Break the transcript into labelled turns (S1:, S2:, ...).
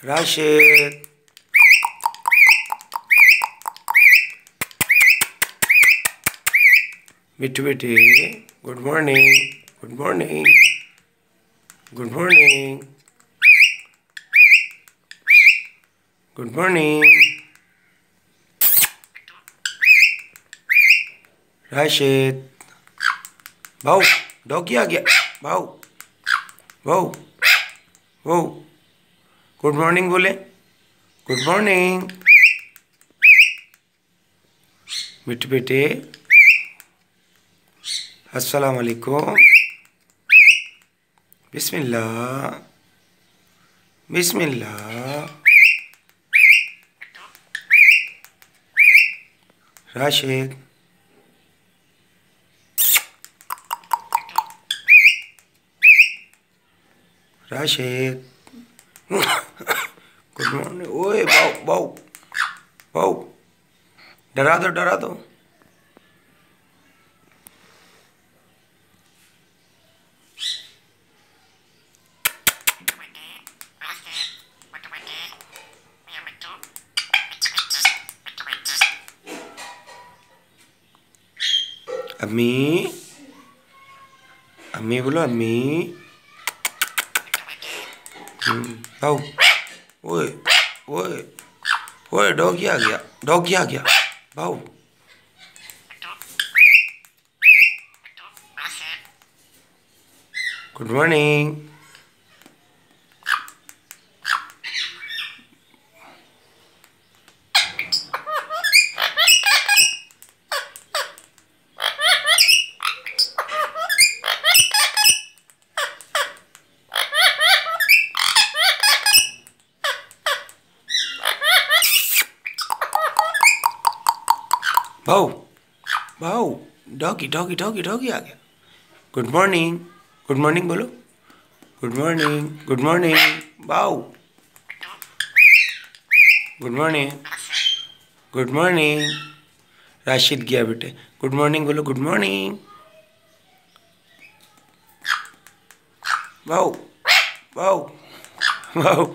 S1: राशिद, मिठू बेटे, good morning, good morning, good morning, good morning. Rashid, भाऊ doggy आ गया, भाऊ भाऊ भाऊ, गुड मॉर्निंग बोले, गुड मॉर्निंग। मिठू बेटे, अस्सलाम वालेकुम, बिस्मिल्लाह, बिस्मिल्लाह। Rashid, Rashid, good morning. ओए बाऊ बाऊ बाऊ, डरा दो, डरा दो। अम्मी, अम्मी बोलो, अम्मी। भाऊ, ओए ओए ओए, डॉगी आ गया, डॉगी आ गया, भाऊ। Good morning. भाऊ, भाऊ, डॉगी डॉगी डॉगी डॉगी आ गया। गुड मॉर्निंग, गुड मॉर्निंग बोलो, गुड मॉर्निंग, गुड मॉर्निंग, भाऊ। Good morning, good morning. Rashid गया बेटे, गुड मॉर्निंग बोलो, गुड मॉर्निंग। भाऊ, भाऊ, भाऊ।